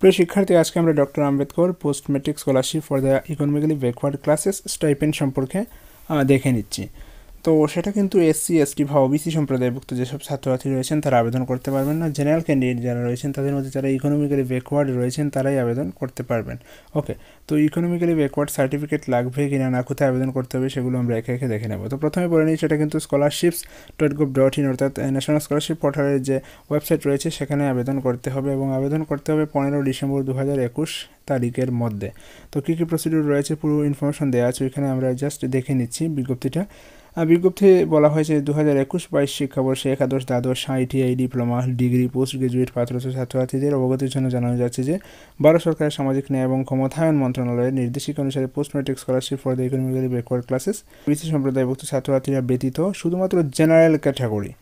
প্রিয় শিক্ষার্থী, আজকে আমরা doctor Ambedkar post matric scholarship for the economically backward classes stipend সম্পর্কে দেখে নিচ্ছি। তো সেটা কিন্তু এসসি এসটি বা ওবিসি সম্প্রদায়ভুক্ত যেসব ছাত্রছাত্রী রয়েছেন তারা আবেদন করতে পারবেন না। জেনারেল ক্যান্ডিডেট যারা রয়েছেন তাদের মধ্যে যারা ইকোনমিক্যালি ব্যাকওয়ার্ড রয়েছেন তারাই আবেদন করতে পারবেন। ওকে, তো ইকোনমিক্যালি ব্যাকওয়ার্ড সার্টিফিকেট লাগবে কিনা না, কোথায় আবেদন করতে হবে সেগুলো আমরা একে একে দেখে নেব। তো প্রথমে বলে নিই, সেটা কিন্তু scholarships.gov.in অর্থাৎ ন্যাশনাল স্কলারশিপ পোর্টালের যে ওয়েবসাইট রয়েছে সেখানে আবেদন করতে হবে এবং আবেদন করতে হবে 15 ডিসেম্বর 2021 তারিখের মধ্যে। তো কী কী প্রসিডিউর রয়েছে পুরো ইনফরমেশন দেওয়া আছে, ওইখানে আমরা জাস্ট দেখে নিচ্ছি বিজ্ঞপ্তিটা। বিজ্ঞপ্তি বলা হয়েছে 2021-22 শিক্ষাবর্ষে একাদশ দ্বাদশ ITI diploma degree post graduate পাত্রস্থ ছাত্রছাত্রীদের অবগতির জন্য জানানো যাচ্ছে যে ভারত সরকারের সামাজিক ন্যায় এবং ক্ষমতায়ন মন্ত্রণালয়ের নির্দেশিকা অনুসারে post matric scholarship for the economically backward classes OBC সম্প্রদায়ভুক্ত ছাত্রছাত্রীরা ব্যতীত শুধুমাত্র জেনারেল ক্যাটাগরি,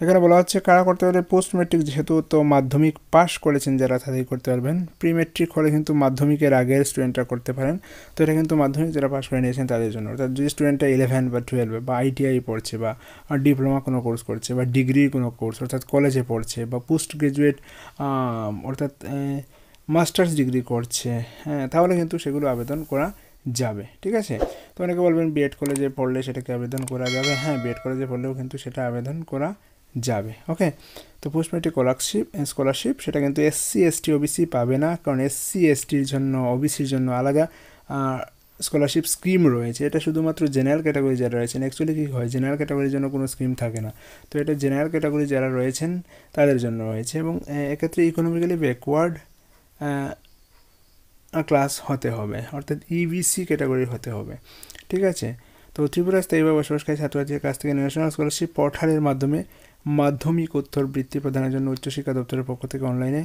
এখানে বলা হচ্ছে কারা করতে পারবে। পোস্ট ম্যাট্রিক যেহেতু তো মাধ্যমিক পাস করেছেন যারা তাদেরই করতে পারবেন। প্রি ম্যাট্রিক হলে কিন্তু মাধ্যমিকের আগের স্টুডেন্টরা করতে পারেন। তো এটা কিন্তু মাধ্যমিক যারা পাস করে নিয়েছেন তাদের জন্য, অর্থাৎ যদি স্টুডেন্টরা 11 বা 12 বা আইটিআই পড়ছে বা ডিপ্লোমা কোনো কোর্স করছে বা ডিগ্রির কোনো কোর্স অর্থাৎ কলেজে পড়ছে বা পোস্ট গ্রাজুয়েট অর্থাৎ মাস্টার্স ডিগ্রি করছে, হ্যাঁ, তাহলে কিন্তু সেগুলো আবেদন করা যাবে। ঠিক আছে, তো অনেকে বলবেন বিএড কলেজে পড়লে সেটাকে আবেদন করা যাবে। হ্যাঁ, বিএড কলেজে পড়লেও কিন্তু সেটা আবেদন করা যাবে। ওকে, তো পোস্ট ম্যাট্রিক স্কলারশিপ সেটা কিন্তু এসসি এসটি ওবিসি পাবে না, কারণ এসসি এসটির জন্য ওবিসির জন্য আলাদা স্কলারশিপ স্কিম রয়েছে। এটা শুধুমাত্র জেনারেল ক্যাটাগরি যারা রয়েছেন, অ্যাকচুয়ালি কী হয়, জেনারেল ক্যাটাগরির জন্য কোনো স্কিম থাকে না। তো এটা জেনারেল ক্যাটাগরি যারা রয়েছেন তাদের জন্য রয়েছে এবং এক্ষেত্রে ইকোনমিক্যালি ব্যাকওয়ার্ড ক্লাস হতে হবে, অর্থাৎ ইবিসি ক্যাটাগরি হতে হবে। ঠিক আছে, তো ত্রিপুরা স্থায়ীভাবে বসবাসকারী ছাত্রছাত্রীর কাছ থেকে ন্যাশনাল স্কলারশিপ পোর্টালের মাধ্যমে মাধ্যমিক উত্তর বৃত্তি প্রদানের জন্য উচ্চশিক্ষা দপ্তরের পক্ষ থেকে অনলাইনে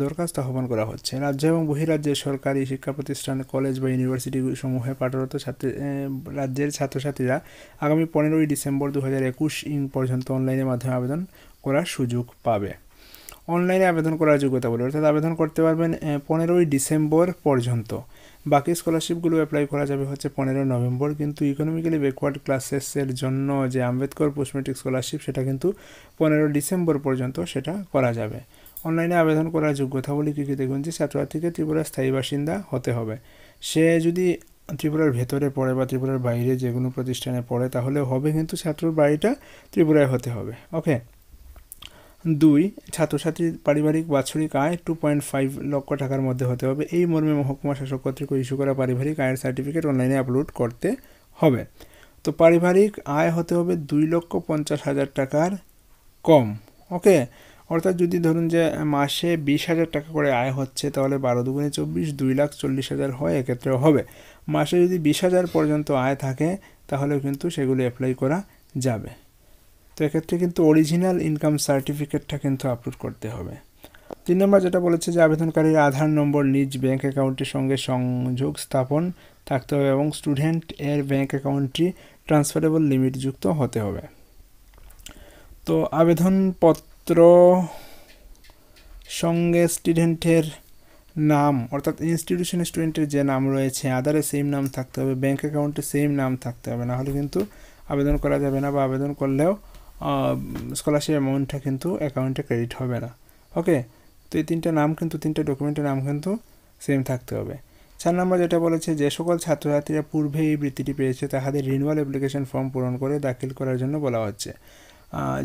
দরখাস্ত আহ্বান করা হচ্ছে। রাজ্য এবং বহিরাজ্যের সরকারি শিক্ষা প্রতিষ্ঠান, কলেজ বা ইউনিভার্সিটি সমূহে পাঠরত রাজ্যের ছাত্রছাত্রীরা আগামী 15 ডিসেম্বর 2021 পর্যন্ত অনলাইনের মাধ্যমে আবেদন করার সুযোগ পাবে। অনলাইনে আবেদন করার যোগ্যতা বলে, অর্থাৎ আবেদন করতে পারবেন 15 ডিসেম্বর পর্যন্ত। বাকি স্কলারশিপগুলো অ্যাপ্লাই করা যাবে হচ্ছে 15 নভেম্বর। কিন্তু ইকোনমিক্যালি ব্যাকওয়ার্ড ক্লাসেসের জন্য যে আম্বেদকর পোস্ট ম্যাট্রিক স্কলারশিপ সেটা কিন্তু 15 ডিসেম্বর পর্যন্ত সেটা করা যাবে। অনলাইনে আবেদন করার যোগ্যতাবলী কী কী দেখুন, যে ছাত্রছাত্রীকে ত্রিপুরার স্থায়ী বাসিন্দা হতে হবে। সে যদি ত্রিপুরার ভেতরে পড়ে বা ত্রিপুরার বাইরে যে কোনো প্রতিষ্ঠানে পড়ে তাহলেও হবে, কিন্তু ছাত্রর বাড়িটা ত্রিপুরায় হতে হবে। ওকে, 2, ছাত্রছাত্রীর পারিবারিক বাৎসরিক আয় 2.5 লক্ষ টাকার মধ্যে হতে হবে। এই মর্মে মহকুমা শাসক কর্তৃক ইস্যু করা পারিবারিক আয়ের সার্টিফিকেট অনলাইনে আপলোড করতে হবে। তো পারিবারিক আয় হতে হবে 2,50,000 টাকার কম। ওকে, অর্থাৎ যদি ধরুন যে মাসে 20,000 টাকা করে আয় হচ্ছে তাহলে 12 দুগুণে 24, 2,40,000 হয়, এক্ষেত্রেও হবে। মাসে যদি 20,000 পর্যন্ত আয় থাকে তাহলেও কিন্তু সেগুলো অ্যাপ্লাই করা যাবে। তো এক্ষেত্রে কিন্তু অরিজিনাল ইনকাম সার্টিফিকেটটা কিন্তু আপলোড করতে হবে। 3 নম্বর যেটা বলেছে যে আবেদনকারীর আধার নম্বর নিজ ব্যাঙ্ক অ্যাকাউন্টের সঙ্গে সংযোগ স্থাপন থাকতে হবে এবং স্টুডেন্ট এর ব্যাঙ্ক অ্যাকাউন্টটি ট্রান্সফারেবল লিমিট যুক্ত হতে হবে। তো আবেদনপত্র সঙ্গে স্টুডেন্টের নাম, অর্থাৎ ইনস্টিটিউশনের স্টুডেন্টের যে নাম রয়েছে আধারে সেম নাম থাকতে হবে, ব্যাঙ্ক অ্যাকাউন্টে সেম নাম থাকতে হবে, নাহলে কিন্তু আবেদন করা যাবে না, বা আবেদন করলেও স্কলারশিপ অ্যামাউন্টটা কিন্তু অ্যাকাউন্টে ক্রেডিট হবে না। ওকে, তো এই 3টা নাম কিন্তু 3টা ডকুমেন্টের নাম কিন্তু সেম থাকতে হবে। 4 নম্বর যেটা বলেছে যে সকল ছাত্রছাত্রীরা পূর্বে এই বৃত্তিটি পেয়েছে তাহাদের রিনিউয়াল অ্যাপ্লিকেশন ফর্ম পূরণ করে দাখিল করার জন্য বলা হচ্ছে।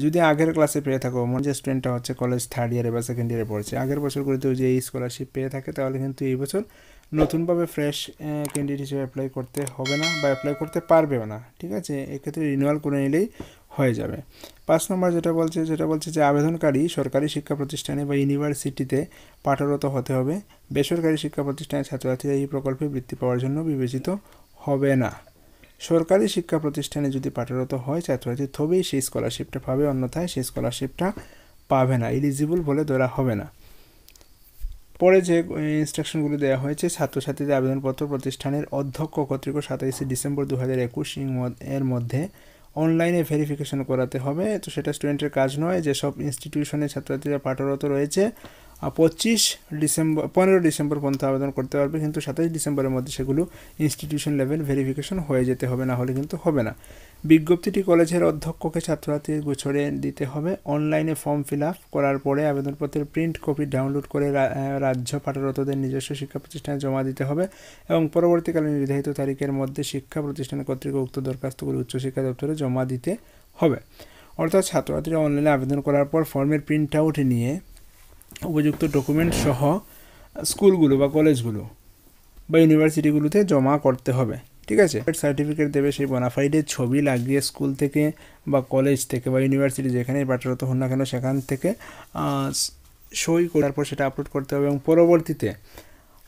যদি আগের ক্লাসে পেয়ে থাকো, মনে যে স্টুডেন্টটা হচ্ছে কলেজ 3rd ইয়ারে বা 2nd ইয়ারে পড়ছে, আগের বছরগুলিতেও যে এই স্কলারশিপ পেয়ে থাকে তাহলে কিন্তু এই বছর নতুনভাবে ফ্রেশ ক্যান্ডিডেট হিসেবে অ্যাপ্লাই করতে হবে না বা অ্যাপ্লাই করতে পারবেও না। ঠিক আছে, এক্ষেত্রে রিনিউয়াল করে নিলেই হয়ে যাবে। 5 নম্বর যেটা বলছে যে আবেদনকারী সরকারি শিক্ষা প্রতিষ্ঠানে বা ইউনিভার্সিটিতে পাঠরত হতে হবে। বেসরকারি শিক্ষা প্রতিষ্ঠানের ছাত্রছাত্রীরা এই প্রকল্পে বৃত্তি পাওয়ার জন্য বিবেচিত হবে না। সরকারি শিক্ষা প্রতিষ্ঠানে যদি পাঠরত হয় ছাত্রছাত্রী তবেই সেই স্কলারশিপটা পাবে, অন্যথায় সেই স্কলারশিপটা পাবে না, এলিজিবল বলে ধরা হবে না। পরে যে ইনস্ট্রাকশনগুলো দেওয়া হয়েছে, ছাত্রছাত্রীদের আবেদনপত্র প্রতিষ্ঠানের অধ্যক্ষ কর্তৃক 27 ডিসেম্বর 2021 এর মধ্যে অনলাইনে ভেরিফিকেশন করাতে হবে। তো সেটা স্টুডেন্টের কাজ নয়, যেসব ইনস্টিটিউশনে ছাত্রছাত্রীরা পাঠরত রয়েছে 15 ডিসেম্বর পর্যন্ত আবেদন করতে পারবে, কিন্তু 27 ডিসেম্বরের মধ্যে সেগুলো ইনস্টিটিউশন লেভেল ভেরিফিকেশন হয়ে যেতে হবে, না হলে কিন্তু হবে না। বিজ্ঞপ্তিটি কলেজের অধ্যক্ষকে ছাত্রছাত্রীর গোচরে দিতে হবে। অনলাইনে ফর্ম ফিল আপ করার পরে আবেদনপত্রের প্রিন্ট কপি ডাউনলোড করে রাজ্য পাঠরতদের নিজস্ব শিক্ষা প্রতিষ্ঠানে জমা দিতে হবে এবং পরবর্তীকালে নির্ধারিত তারিখের মধ্যে শিক্ষা প্রতিষ্ঠান কর্তৃক উক্ত দরখাস্তগুলি উচ্চশিক্ষা দপ্তরে জমা দিতে হবে। অর্থাৎ ছাত্রছাত্রীরা অনলাইনে আবেদন করার পর ফর্মের প্রিন্ট আউট নিয়ে উপযুক্ত ডকুমেন্ট সহ স্কুলগুলো বা কলেজগুলো বা ইউনিভার্সিটিগুলোতে জমা করতে হবে, ঠিক আছে। সার্টিফিকেট দেবে, সেই বোনাফাইডের ছবি লাগিয়ে স্কুল থেকে বা কলেজ থেকে বা ইউনিভার্সিটি যেখানেই পাঠরত হন না কেন সেখান থেকে সই করার পর সেটা আপলোড করতে হবে এবং পরবর্তীতে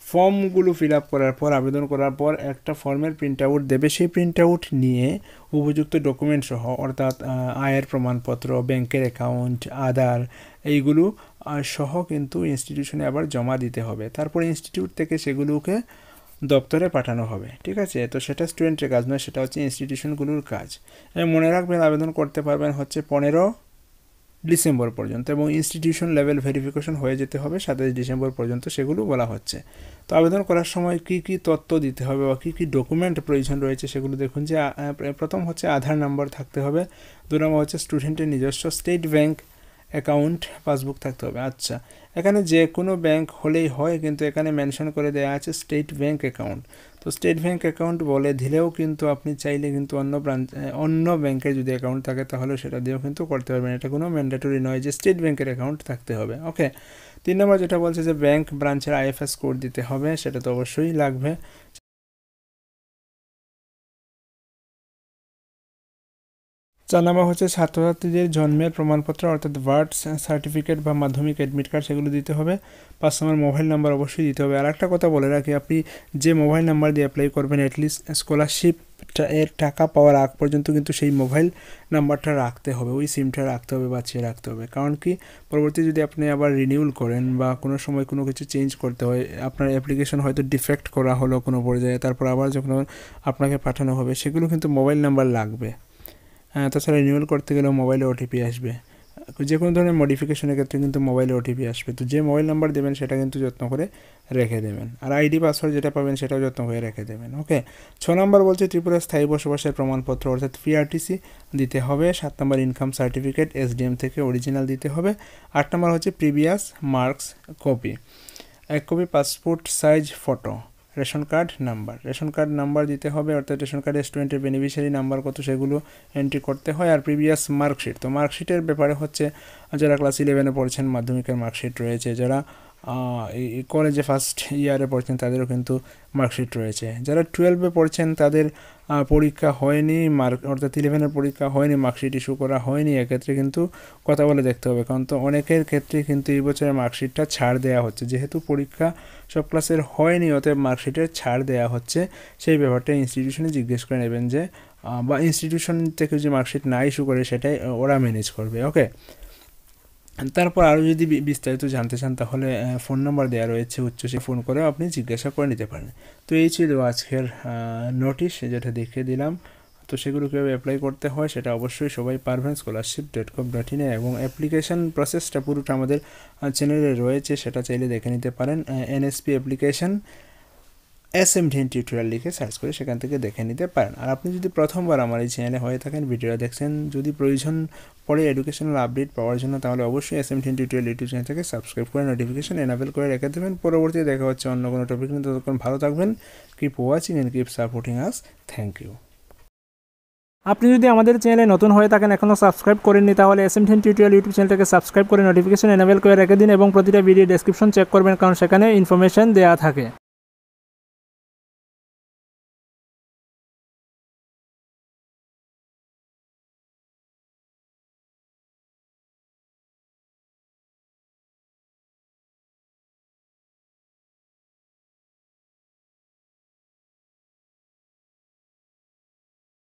ফর্মগুলো ফিল আপ করার পর আবেদন করার পর একটা ফর্মের প্রিন্ট আউট দেবে। সেই প্রিন্ট আউট নিয়ে উপযুক্ত ডকুমেন্ট সহ অর্থাৎ আয়ের প্রমাণপত্র, ব্যাংকের অ্যাকাউন্ট, আধার, এইগুলো সহ কিন্তু ইনস্টিটিউশনে আবার জমা দিতে হবে। তারপর ইনস্টিটিউট থেকে সেগুলোকে দপ্তরে পাঠানো হবে, ঠিক আছে। তো সেটা স্টুডেন্টের কাজ নয়, সেটা হচ্ছে ইনস্টিটিউশনগুলোর কাজ। মনে রাখবেন আবেদন করতে পারবেন হচ্ছে 15 ডিসেম্বর পর্যন্ত এবং ইনস্টিটিউশন লেভেল ভেরিফিকেশন হয়ে যেতে হবে 27 ডিসেম্বর পর্যন্ত, সেগুলো বলা হচ্ছে। তো আবেদন করার সময় কি কি তথ্য দিতে হবে বা কী কী ডকুমেন্ট প্রয়োজন রয়েছে সেগুলো দেখুন। যে প্রথম হচ্ছে আধার নাম্বার থাকতে হবে, 2 নম্বর হচ্ছে স্টুডেন্টের নিজস্ব স্টেট ব্যাংক অ্যাকাউন্ট পাসবুক থাকতে হবে। আচ্ছা, এখানে যে কোনো ব্যাংক হলেই হয়, কিন্তু এখানে মেনশন করে দেওয়া আছে স্টেট ব্যাংক অ্যাকাউন্ট। তো স্টেট ব্যাংক অ্যাকাউন্ট বলে দিলেও কিন্তু আপনি চাইলে কিন্তু অন্য ব্যাংকে যদি অ্যাকাউন্ট থাকে তাহলে সেটা দিয়েও কিন্তু করতে পারবেন, এটা কোনো ম্যান্ডেটরি নয় যে স্টেট ব্যাংকের অ্যাকাউন্ট থাকতে হবে। ওকে, 3 নম্বর যেটা বলছে যে ব্যাংক ব্রাঞ্চের IFS কোড দিতে হবে, সেটা তো অবশ্যই লাগবে। 4 নম্বর হচ্ছে ছাত্রছাত্রীদের জন্মের প্রমাণপত্র অর্থাৎ বার্থ সার্টিফিকেট বা মাধ্যমিক অ্যাডমিট কার্ড, সেগুলো দিতে হবে। 5 নম্বর মোবাইল নাম্বার অবশ্যই দিতে হবে। আর একটা কথা বলে রাখি, আপনি যে মোবাইল নাম্বার দিয়ে অ্যাপ্লাই করবেন অ্যাটলিস্ট স্কলারশিপ এর টাকা পাওয়ার আগ পর্যন্ত কিন্তু সেই মোবাইল নাম্বারটা রাখতে হবে, ওই সিমটা রাখতে হবে, বাঁচিয়ে রাখতে হবে। কারণ কি, পরবর্তী যদি আপনি আবার রিনিউল করেন বা কোনো সময় কোনো কিছু চেঞ্জ করতে হয়, আপনার অ্যাপ্লিকেশন হয়তো ডিফেক্ট করা হলো কোনো পর্যায়ে, তারপর আবার যখন আপনাকে পাঠানো হবে সেগুলো কিন্তু মোবাইল নাম্বার লাগবে। তাছাড়া রিনিউয়াল করতে গেলেও মোবাইলে OTP আসবে, যে কোনো ধরনের মডিফিকেশনের ক্ষেত্রে কিন্তু মোবাইলে OTP আসবে। তো যে মোবাইল নাম্বার দেবেন সেটা কিন্তু যত্ন করে রেখে দেবেন, আর ID পাসওয়ার্ড যেটা পাবেন সেটাও যত্ন করে রেখে দেবেন। ওকে, 6 নম্বর বলছে ত্রিপুরা স্থায়ী বসবাসের প্রমাণপত্র অর্থাৎ PRTC দিতে হবে। 7 নম্বর ইনকাম সার্টিফিকেট SDM থেকে অরিজিনাল দিতে হবে। 8 নম্বর হচ্ছে previous marks copy, 1 copy passport size photo, ration card number দিতে হবে, অর্থাৎ রেশন কার্ডের স্টুডেন্টের বেনিফিশিয়ারি নাম্বার কত সেগুলো এন্ট্রি করতে হয়। আর প্রিভিয়াস মার্কশিট, তো মার্কশিটের ব্যাপারে হচ্ছে যারা ক্লাস 11-এ পড়ছেন মাধ্যমিকের মার্কশিট রয়েছে, যারা এই কলেজে ফার্স্ট ইয়ারে পড়ছেন তাদেরও কিন্তু মার্কশিট রয়েছে, যারা 12-এ পড়ছেন তাদের পরীক্ষা হয়নি, অর্থাৎ 11-এর পরীক্ষা হয়নি, মার্কশিট ইস্যু করা হয়নি, এক্ষেত্রে কিন্তু কথা বলে দেখতে হবে। কারণ তো অনেকের ক্ষেত্রে কিন্তু এই বছরের মার্কশিটটা ছাড় দেওয়া হচ্ছে, যেহেতু পরীক্ষা সব ক্লাসের হয়নি অতএব মার্কশিটের ছাড় দেওয়া হচ্ছে। সেই ব্যাপারটা ইনস্টিটিউশনে জিজ্ঞেস করে নেবেন যে, বা ইনস্টিটিউশন থেকে যে মার্কশিট না ইস্যু করে সেটাই ওরা ম্যানেজ করবে। ওকে, তারপর আরও যদি বিস্তারিত জানতে চান তাহলে ফোন নাম্বার দেওয়া রয়েছে, উচ্চশিক্ষা ফোন করেও আপনি জিজ্ঞাসা করে নিতে পারেন। তো এই ছিল আজকের নোটিশ যেটা দেখিয়ে দিলাম। তো সেগুলো কীভাবে অ্যাপ্লাই করতে হয় সেটা অবশ্যই সবাই পারবেন scholarship.com.in এবং অ্যাপ্লিকেশান প্রসেসটা পুরোটা আমাদের চ্যানেলে রয়েছে, সেটা চাইলে দেখে নিতে পারেন। NSP অ্যাপ্লিকেশান SMDN টিউটোরিয়াল লিখে সার্চ করে সেখান থেকে দেখে নিতে পারেন। আর আপনি যদি প্রথমবার আমার এই চ্যানেলে হয়ে থাকেন, ভিডিওটা দেখছেন, যদি প্রয়োজন পড়ে এডুকেশনাল আপডেট পাওয়ার জন্য, তাহলে অবশ্যই SMDN টিউটোরিয়াল ইউটিউব চ্যানেল থেকে সাবস্ক্রাইব করে নোটিফিকেশন এনাবেল করে রেখে দেবেন। পরবর্তীতে দেখা হচ্ছে অন্য কোনো টপিক নিয়ে, ততক্ষণ ভালো থাকবেন। Keep watching and keep supporting us. Thank you. আপনি যদি আমাদের চ্যানেলে নতুন হয়ে থাকেন, এখনও সাবস্ক্রাইব করেননি, তাহলে SMDN টিউটোরিয়াল ইউটিউব চ্যানেলটাকে সাবস্ক্রাইব করে নোটিফিকেশন এনাবেল করে রেখে দিন এবং প্রতিটা ভিডিও ডেসক্রিপশন চেক করবেন, কারণ সেখানে ইনফরমেশন দেওয়া থাকে।